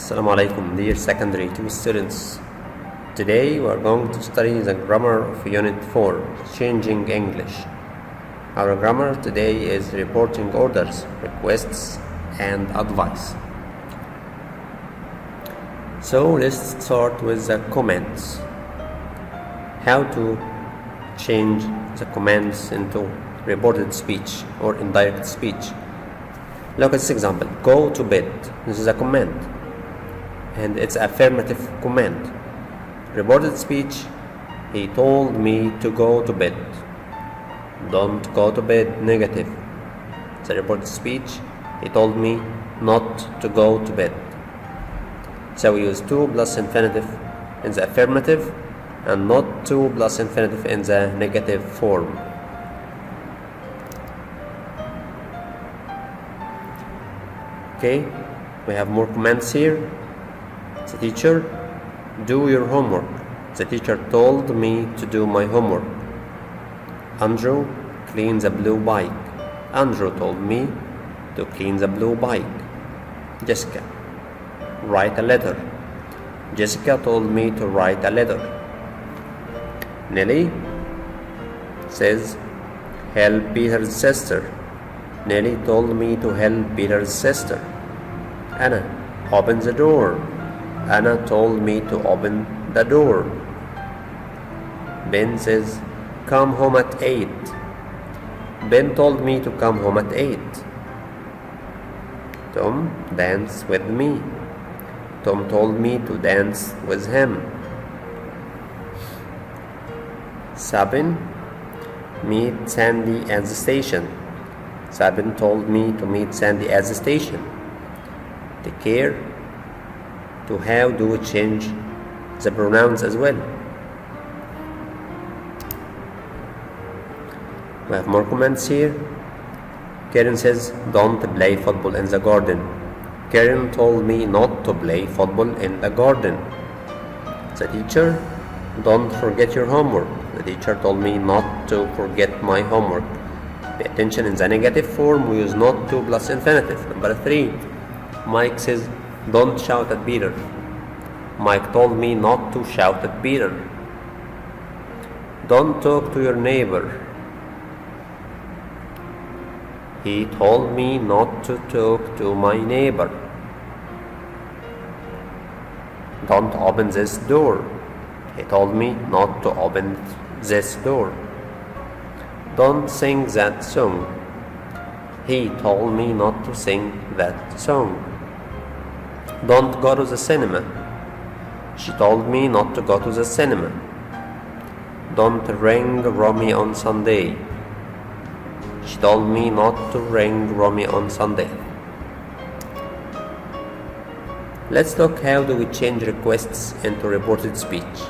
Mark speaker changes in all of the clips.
Speaker 1: Assalamu alaikum, dear secondary 2 students. Today we are going to study the grammar of Unit 4, Changing English. Our grammar today is reporting orders, requests, and advice. So let's start with the commands. How to change the commands into reported speech or indirect speech. Look at this example. Go to bed. This is a command. And it's affirmative command. Reported speech, he told me to go to bed. Don't go to bed, negative. It's a reported speech, he told me not to go to bed. So we use to plus infinitive in the affirmative and not to plus infinitive in the negative form. Okay, we have more commands here. The teacher, do your homework. The teacher told me to do my homework. Andrew, clean the blue bike. Andrew told me to clean the blue bike. Jessica, write a letter. Jessica told me to write a letter. Nelly says, help Peter's sister. Nelly told me to help Peter's sister. Anna, open the door. Anna told me to open the door. Ben says, come home at 8. Ben told me to come home at 8. Tom, dance with me. Tom told me to dance with him. Sabin, meet Sandy at the station. Sabin told me to meet Sandy at the station. Take care. To how do we change the pronouns as well? We have more comments here. Karen says, don't play football in the garden. Karen told me not to play football in the garden. The teacher, don't forget your homework. The teacher told me not to forget my homework. Pay attention, in the negative form we use not to plus infinitive. Number 3, Mike says, don't shout at Peter. Mike told me not to shout at Peter. Don't talk to your neighbor. He told me not to talk to my neighbor. Don't open this door. He told me not to open this door. Don't sing that song. He told me not to sing that song. Don't go to the cinema. She told me not to go to the cinema. Don't ring Romy on Sunday. She told me not to ring Romy on Sunday. Let's look how do we change requests into reported speech.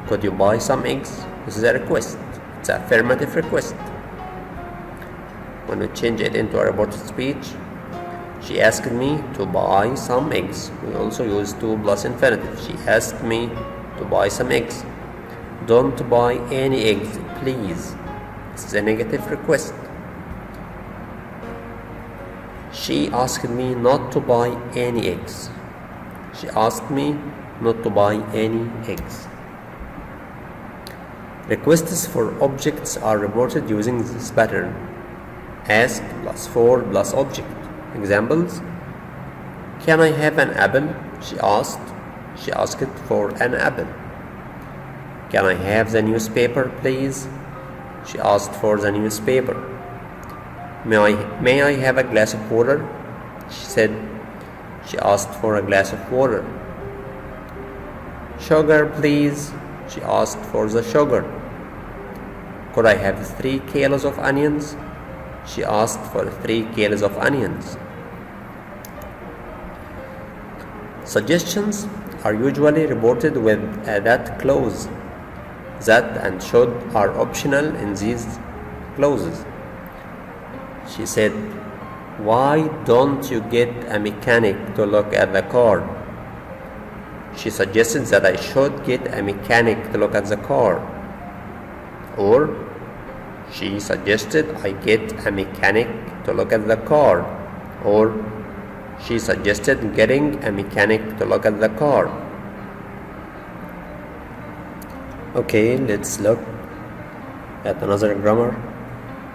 Speaker 1: Could you buy some eggs? This is a request. It's an affirmative request. When we change it into a reported speech, she asked me to buy some eggs. We also use to plus infinitive. She asked me to buy some eggs. Don't buy any eggs, please. This is a negative request. She asked me not to buy any eggs. She asked me not to buy any eggs. Requests for objects are reported using this pattern. Ask plus for plus object. Examples: can I have an apple? She asked. She asked for an apple. Can I have the newspaper, please? She asked for the newspaper. May I have a glass of water? She said. She asked for a glass of water. Sugar, please? She asked for the sugar. Could I have 3 kilos of onions? She asked for 3 kilos of onions. Suggestions are usually reported with a that clause. That and should are optional in these clauses. She said, why don't you get a mechanic to look at the car? She suggested that I should get a mechanic to look at the car. Or she suggested I get a mechanic to look at the car. Or She suggested getting a mechanic to look at the car. Okay, let's look at another grammar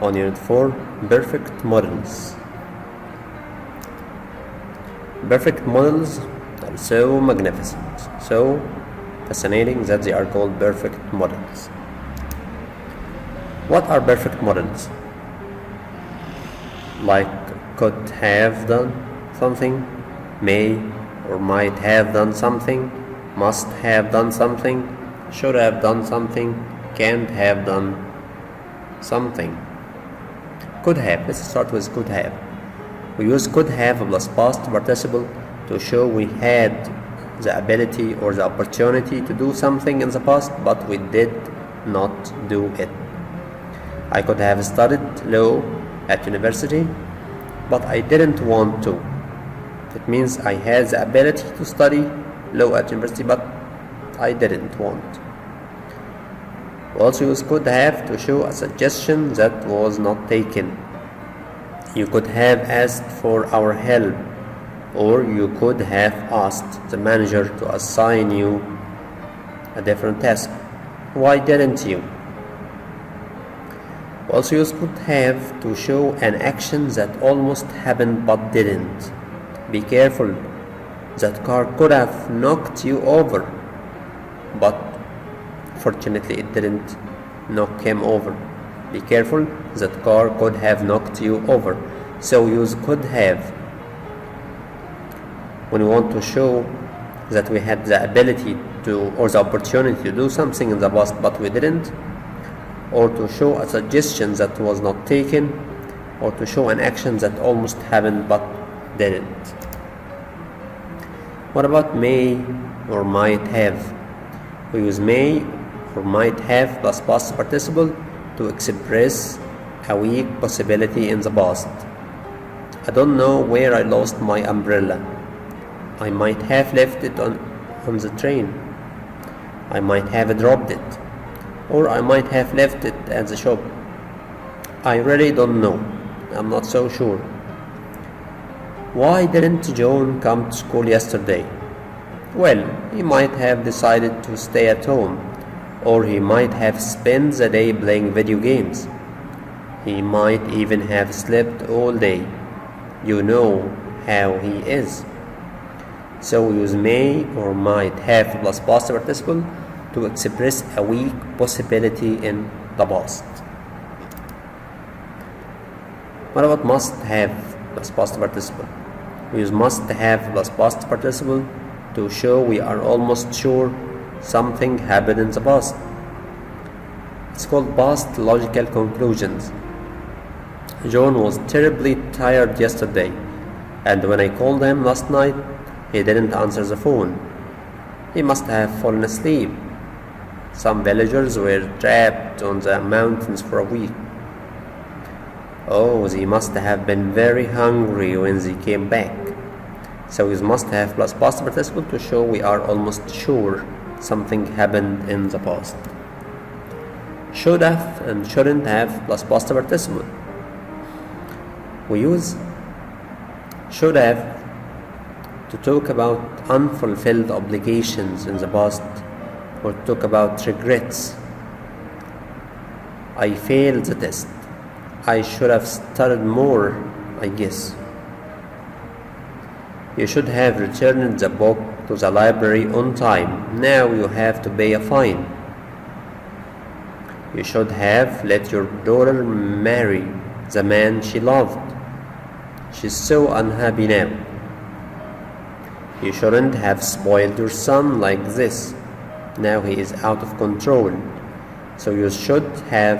Speaker 1: on Unit 4, perfect models. Perfect models are so magnificent, so fascinating that they are called perfect models. What are perfect models? Like could have done something, may or might have done something, must have done something, should have done something, can't have done something. Could have. Let's start with could have. We use could have plus past participle to show we had the ability or the opportunity to do something in the past, but we did not do it. I could have studied law at university, but I didn't want to. It means I had the ability to study law at university, but I didn't want. We also use could have to show a suggestion that was not taken. You could have asked for our help, or you could have asked the manager to assign you a different task. Why didn't you? We also use could have to show an action that almost happened but didn't. Be careful, that car could have knocked you over, but fortunately it didn't knock him over. Be careful, that car could have knocked you over. So use could have when we want to show that we had the ability to or the opportunity to do something in the past but we didn't, or to show a suggestion that was not taken, or to show an action that almost happened but didn't. What about may or might have? We use may or might have plus past participle to express a weak possibility in the past. I don't know where I lost my umbrella. I might have left it on the train. I might have dropped it. Or I might have left it at the shop. I really don't know. I'm not so sure. Why didn't John come to school yesterday? Well, he might have decided to stay at home, or he might have spent the day playing video games. He might even have slept all day. You know how he is. So we use may or might have plus past participle to express a weak possibility in the past. What about must have plus past participle? We use must have plus past participle to show we are almost sure something happened in the past. It's called past logical conclusions. John was terribly tired yesterday, and when I called him last night, he didn't answer the phone. He must have fallen asleep. Some villagers were trapped on the mountains for a week. Oh, they must have been very hungry when they came back. So we must have plus past participle to show we are almost sure something happened in the past. Should have and shouldn't have plus past participle. We use should have to talk about unfulfilled obligations in the past, or talk about regrets. I failed the test. I should have studied more, I guess. You should have returned the book to the library on time. Now you have to pay a fine. You should have let your daughter marry the man she loved. She's so unhappy now. You shouldn't have spoiled your son like this. Now he is out of control. So you should have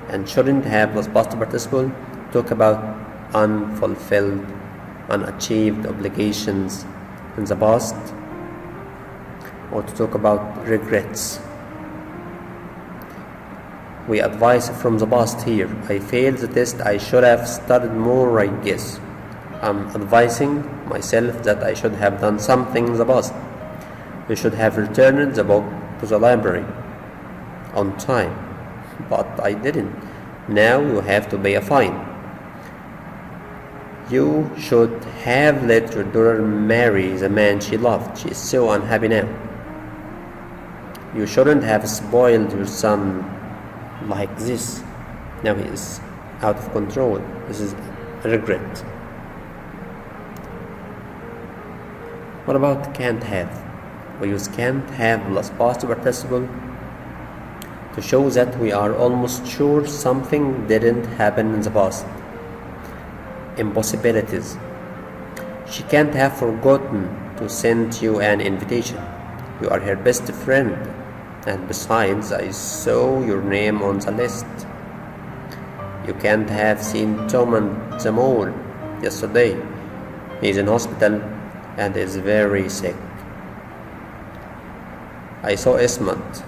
Speaker 1: and shouldn't have plus past participle talk about unfulfilled, unachieved obligations in the past, or to talk about regrets. We advise from the past here. I failed the test. I should have studied more, I guess. I'm advising myself that I should have done something in the past. You should have returned the book to the library on time, but I didn't. Now you have to pay a fine. You should have let your daughter marry the man she loved. She is so unhappy now. You shouldn't have spoiled your son like this. Now he is out of control. This is regret. What about can't have? We use can't have plus past participle to show that we are almost sure something didn't happen in the past. Impossibilities. She can't have forgotten to send you an invitation. You are her best friend, and besides, I saw your name on the list. You can't have seen Tom at the mall yesterday. He is in hospital and is very sick. I saw Ismat,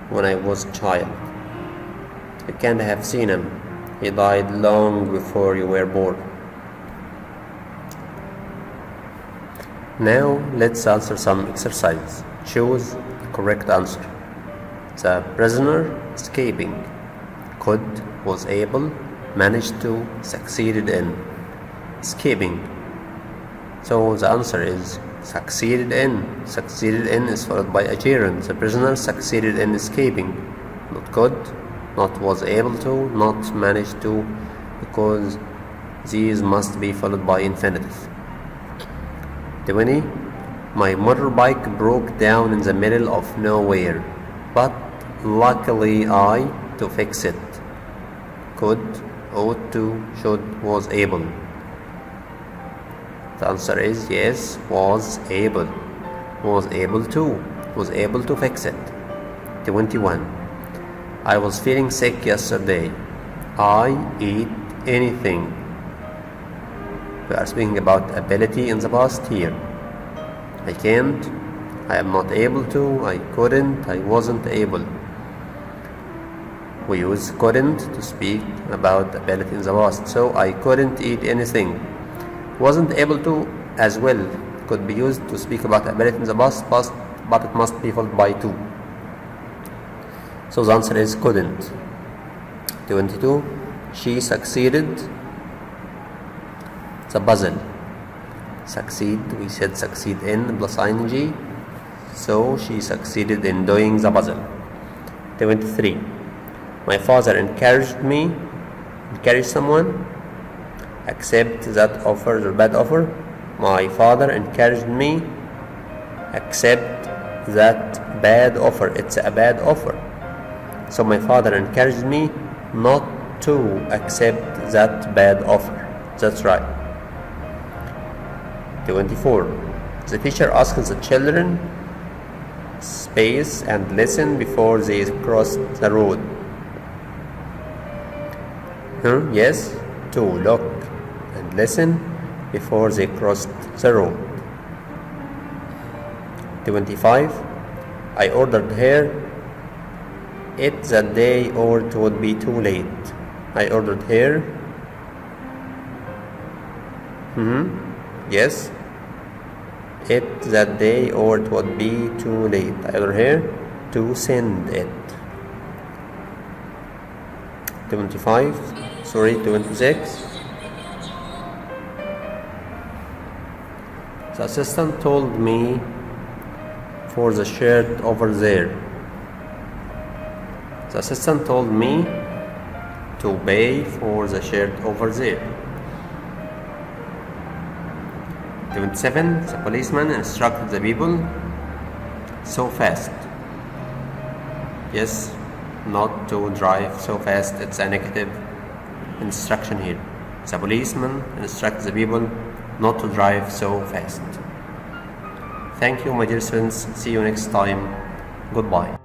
Speaker 1: when I was a child. You can't have seen him. He died long before you were born. Now let's answer some exercise. Choose the correct answer. The prisoner escaping. Could, was able, managed to, succeeded in. Escaping. So the answer is succeeded in. Succeeded in is followed by a gerund. The prisoner succeeded in escaping. Not could, not was able to, not managed to, because these must be followed by infinitive. 20. My motorbike broke down in the middle of nowhere, but luckily I to fix it. Could, ought to, should, was able. The answer is yes, was able. Was able to fix it. 21. I was feeling sick yesterday. I eat anything. We are speaking about ability in the past here. I can't, I am not able to, I couldn't, I wasn't able. We use couldn't to speak about ability in the past. So I couldn't eat anything. Wasn't able to as well could be used to speak about ability in the past, but it must be followed by to. So the answer is couldn't. 22. She succeeded the puzzle. Succeed, we said succeed in plus ing. So she succeeded in doing the puzzle. 23. My father encouraged someone. Accept that offer or bad offer. My father encouraged me. Accept that bad offer. It's a bad offer. So my father encouraged me not to accept that bad offer. That's right. 24. The teacher asks the children space and listen before they cross the road. Yes, to look and listen before they crossed the road. 25. I ordered her it that day or it would be too late. I ordered her. Yes. It that day or it would be too late. I ordered her to send it. 26. The assistant told me for the shirt over there. The assistant told me to pay for the shirt over there. 27. The policeman instructed the people so fast. Yes, not to drive so fast. It's a negative instruction here. The policeman instructed the people not to drive so fast. Thank you, my dear students. See you next time. Goodbye.